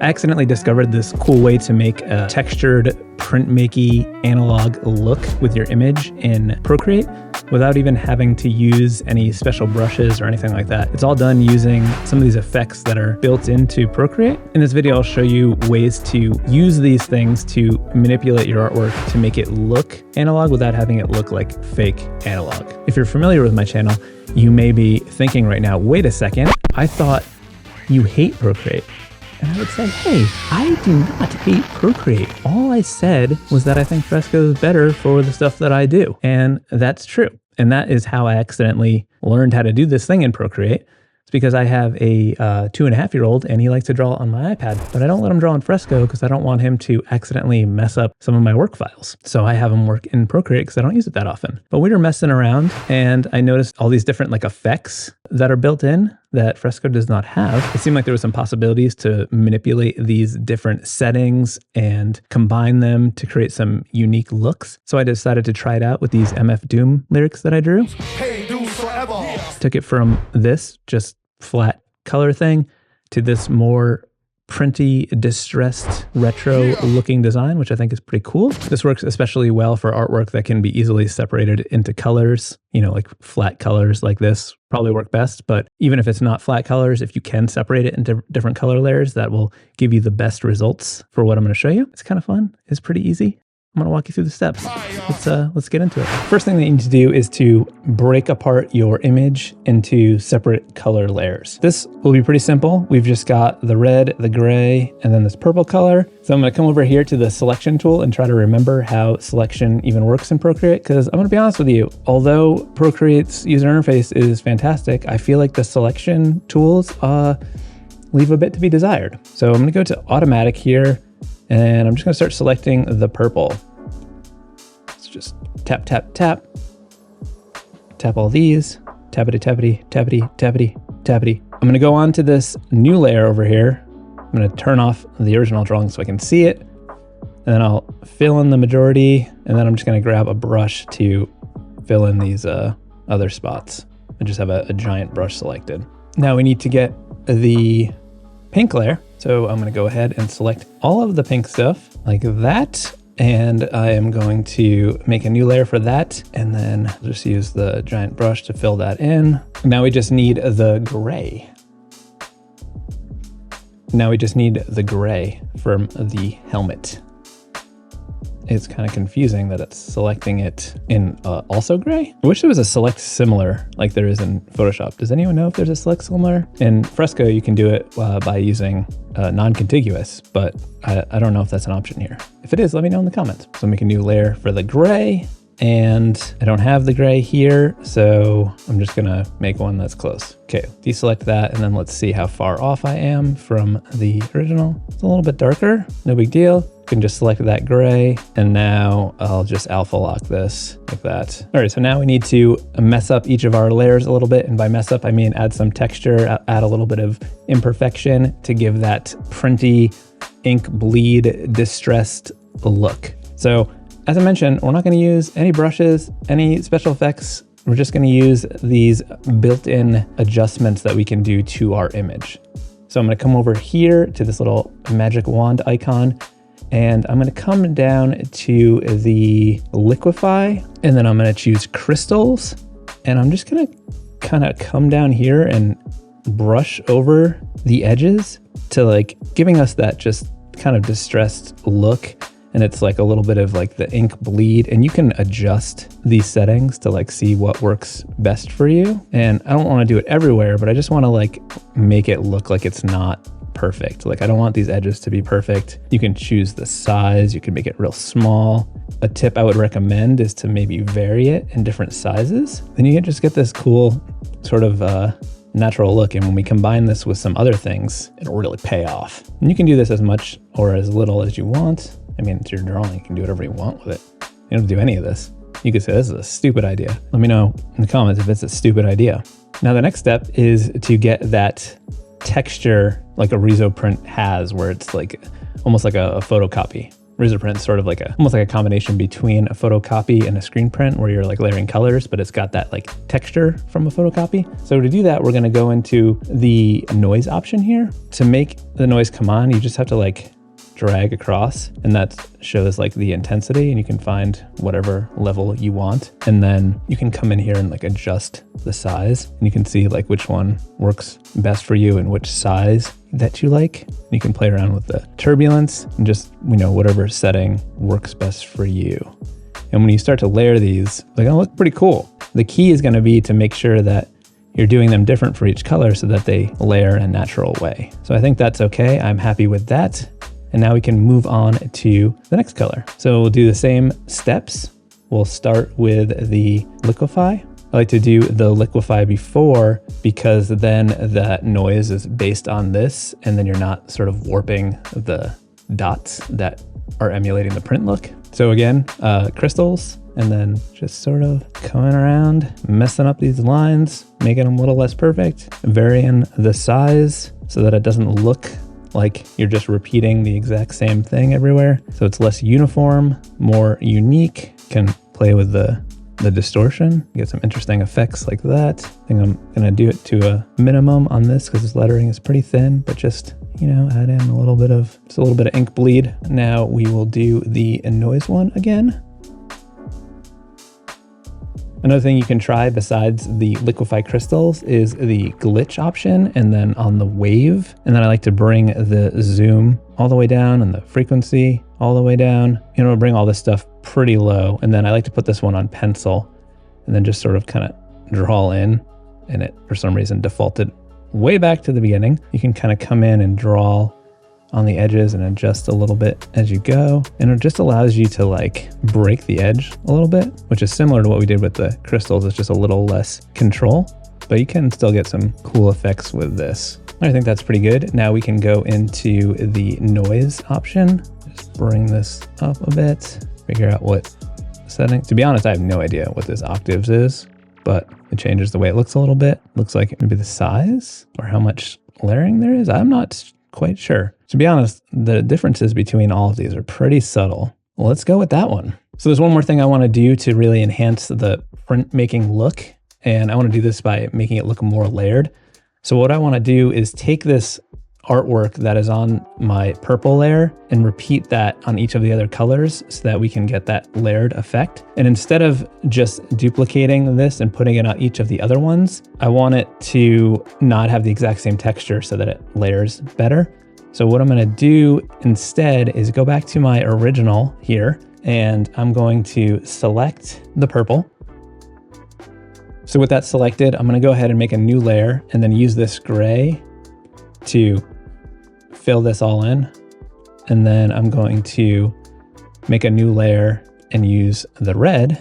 I accidentally discovered this cool way to make a textured printmakey analog look with your image in Procreate without even having to use any special brushes or anything like that. It's all done using some of these effects that are built into Procreate. In this video, I'll show you ways to use these things to manipulate your artwork to make it look analog without having it look like fake analog. If you're familiar with my channel, you may be thinking right now, wait a second, I thought you hate Procreate. And I would say, hey, I do not hate Procreate. All I said was that I think Fresco is better for the stuff that I do. And that's true. And that is how I accidentally learned how to do this thing in Procreate. It's because I have a 2.5-year-old and he likes to draw on my iPad, but I don't let him draw in Fresco because I don't want him to accidentally mess up some of my work files. So I have him work in Procreate because I don't use it that often. But we were messing around and I noticed all these different effects that are built in that Fresco does not have. It seemed like there were some possibilities to manipulate these different settings and combine them to create some unique looks. So I decided to try it out with these MF Doom lyrics that I drew. Hey, Doom forever. Took it from this just flat color thing to this more printy, distressed, retro looking design, which I think is pretty cool. This works especially well for artwork that can be easily separated into colors, like flat colors like this probably work best. But even if it's not flat colors, if you can separate it into different color layers, that will give you the best results for what I'm going to show you. It's kind of fun. It's pretty easy. I'm going to walk you through the steps. Let's get into it. First thing that you need to do is to break apart your image into separate color layers. This will be pretty simple. We've just got the red, the gray, and then this purple color. So I'm going to come over here to the selection tool and try to remember how selection even works in Procreate, because I'm going to be honest with you, although Procreate's user interface is fantastic, I feel like the selection tools leave a bit to be desired. So I'm going to go to automatic here, and I'm just going to start selecting the purple. Let's just tap, tap, tap. Tap all these. Tappity, tappity, tappity, tappity, tappity. I'm going to go on to this new layer over here. I'm going to turn off the original drawing so I can see it. And then I'll fill in the majority. And then I'm just going to grab a brush to fill in these other spots. I just have a giant brush selected. Now we need to get the pink layer. So I'm going to go ahead and select all of the pink stuff like that. And I am going to make a new layer for that. And then just use the giant brush to fill that in. Now we just need the gray. Now we just need the gray from the helmet. It's kind of confusing that it's selecting it in also gray. I wish there was a select similar like there is in Photoshop. Does anyone know if there's a select similar? In Fresco, you can do it by using non-contiguous, but I don't know if that's an option here. If it is, let me know in the comments. So make a new layer for the gray, and I don't have the gray here, so I'm just gonna make one that's close. Okay, deselect that, and then let's see how far off I am from the original. It's a little bit darker, no big deal. Can just select that gray, and now I'll just alpha lock this like that. All right, so now we need to mess up each of our layers a little bit, and by mess up I mean add some texture, add a little bit of imperfection to give that printy, ink bleed, distressed look. So as I mentioned, we're not going to use any brushes, any special effects. We're just going to use these built-in adjustments that we can do to our image. So I'm going to come over here to this little magic wand icon, and I'm going to come down to the liquify, and then I'm going to choose crystals, and I'm just going to kind of come down here and brush over the edges to giving us that just kind of distressed look. And it's like a little bit of the ink bleed, and you can adjust these settings to see what works best for you. And I don't want to do it everywhere, but I just want to make it look like it's not perfect. I don't want these edges to be perfect. You can choose the size, you can make it real small. A tip I would recommend is to maybe vary it in different sizes. Then you can just get this cool sort of natural look. And when we combine this with some other things, it'll really pay off. And you can do this as much or as little as you want. I mean, it's your drawing, you can do whatever you want with it. You don't have to do any of this. You could say, this is a stupid idea. Let me know in the comments if it's a stupid idea. Now, the next step is to get that texture like a Rezo print has, where it's almost like a photocopy. Razor print is sort of like almost like a combination between a photocopy and a screen print where you're like layering colors, but it's got that like texture from a photocopy. So to do that, we're gonna go into the noise option here. To make the noise come on, you just have to like drag across, and that shows like the intensity, and you can find whatever level you want. And then you can come in here and like adjust the size, and you can see like which one works best for you and which size that you like. And you can play around with the turbulence and just, whatever setting works best for you. And when you start to layer these, they're gonna look pretty cool. The key is gonna be to make sure that you're doing them different for each color so that they layer in a natural way. So I think that's okay. I'm happy with that. And now we can move on to the next color. So we'll do the same steps. We'll start with the liquefy. I like to do the liquefy before because then that noise is based on this, and then you're not sort of warping the dots that are emulating the print look. So again, crystals, and then just sort of coming around, messing up these lines, making them a little less perfect, varying the size so that it doesn't look like you're just repeating the exact same thing everywhere. So it's less uniform, more unique, can play with the distortion, get some interesting effects like that. I think I'm gonna do it to a minimum on this because this lettering is pretty thin, but just, add in a little bit of ink bleed. Now we will do the noise one again. Another thing you can try besides the liquefy crystals is the glitch option, and then on the wave. And then I like to bring the zoom all the way down and the frequency all the way down. Bring all this stuff pretty low. And then I like to put this one on pencil and then just sort of kind of draw in, and it for some reason defaulted way back to the beginning. You can kind of come in and draw on the edges and adjust a little bit as you go. And it just allows you to like break the edge a little bit, which is similar to what we did with the crystals. It's just a little less control, but you can still get some cool effects with this. I think that's pretty good. Now we can go into the noise option. Just bring this up a bit, figure out what setting. To be honest, I have no idea what this octaves is, but it changes the way it looks a little bit. Looks like maybe the size or how much layering there is. I'm not quite sure. To be honest, the differences between all of these are pretty subtle. Well, let's go with that one. So there's one more thing I want to do to really enhance the printmaking look, and I want to do this by making it look more layered. So what I want to do is take this artwork that is on my purple layer and repeat that on each of the other colors so that we can get that layered effect. And instead of just duplicating this and putting it on each of the other ones, I want it to not have the exact same texture so that it layers better. So what I'm going to do instead is go back to my original here, and I'm going to select the purple. So with that selected, I'm going to go ahead and make a new layer and then use this gray to fill this all in. And then I'm going to make a new layer and use the red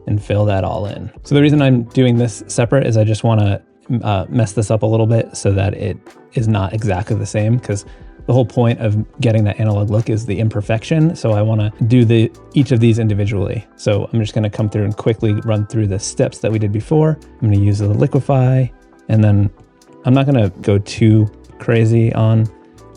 and fill that all in. So the reason I'm doing this separate is I just want to mess this up a little bit so that it is not exactly the same, because the whole point of getting that analog look is the imperfection. So I want to do each of these individually. So I'm just going to come through and quickly run through the steps that we did before. I'm going to use the liquefy, and then I'm not going to go too crazy on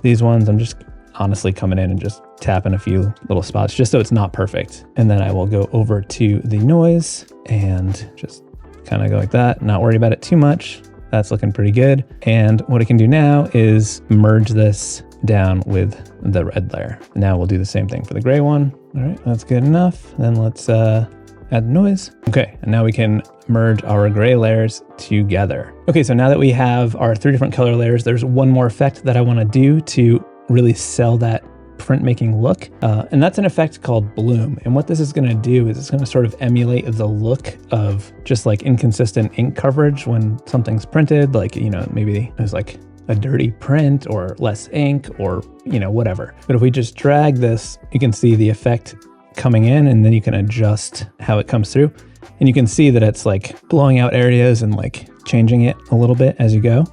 these ones. I'm just honestly coming in and just tapping a few little spots just so it's not perfect. And then I will go over to the noise and just kind of go like that, not worry about it too much. That's looking pretty good. And what I can do now is merge this down with the red layer. Now we'll do the same thing for the gray one. All right, that's good enough. Then let's add noise. Okay, and now we can merge our gray layers together. Okay, so now that we have our 3 different color layers, there's one more effect that I want to do to really sell that printmaking look. And that's an effect called bloom. And what this is going to do is it's going to sort of emulate the look of just like inconsistent ink coverage when something's printed, like, maybe there's like a dirty print or less ink or, whatever. But if we just drag this, you can see the effect coming in, and then you can adjust how it comes through. And you can see that it's like blowing out areas and like changing it a little bit as you go,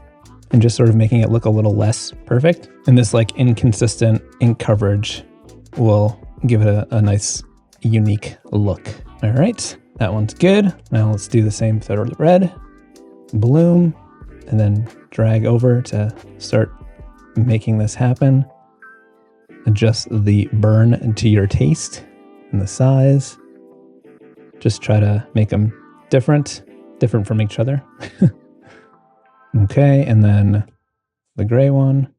and just sort of making it look a little less perfect. And this like inconsistent ink coverage will give it a nice unique look. All right, that one's good. Now let's do the same for the red, bloom, and then drag over to start making this happen. adjust the burn to your taste and the size. Just try to make them different from each other. Okay, and then the gray one.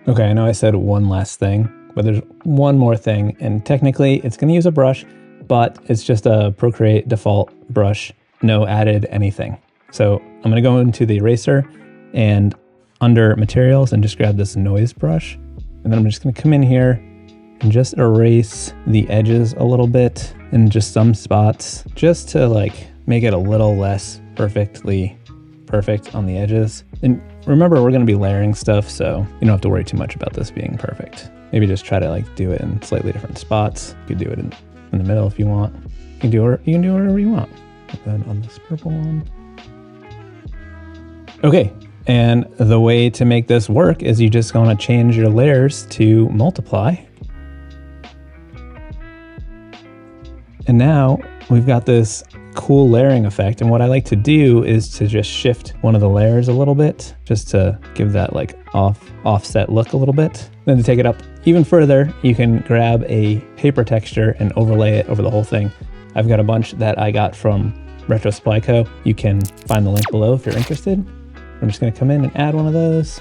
Okay, I know I said one last thing, but there's one more thing, and technically it's going to use a brush, but it's just a Procreate default brush, no added anything. So I'm going to go into the eraser and under materials and just grab this noise brush. And then I'm just going to come in here and just erase the edges a little bit in just some spots, just to like make it a little less perfectly perfect on the edges. And remember, we're going to be layering stuff, so you don't have to worry too much about this being perfect. Maybe just try to like do it in slightly different spots. You could do it in the middle if you want. You can do whatever you want. Put that on this purple one. Okay, and the way to make this work is you just want to change your layers to multiply. And now we've got this cool layering effect. And what I like to do is to just shift one of the layers a little bit, just to give that like offset look a little bit. Then to take it up even further, you can grab a paper texture and overlay it over the whole thing. I've got a bunch that I got from Retro Supply Co. You can find the link below if you're interested. I'm just going to come in and add one of those.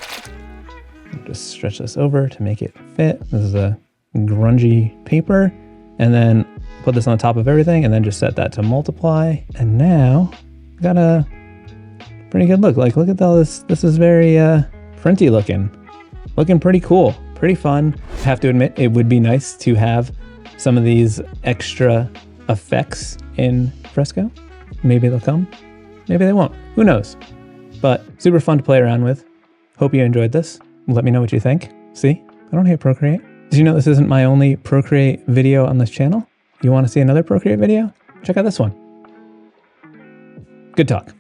Just stretch this over to make it fit. This is a grungy paper. And then put this on top of everything and then just set that to multiply. And now got a pretty good look. Like, look at all this. This is very printy looking pretty cool, pretty fun. I have to admit, it would be nice to have some of these extra effects in Fresco. Maybe they'll come, maybe they won't, who knows? But super fun to play around with. Hope you enjoyed this. Let me know what you think. See, I don't hate Procreate. Did you know this isn't my only Procreate video on this channel? You want to see another Procreate video? Check out this one. Good talk.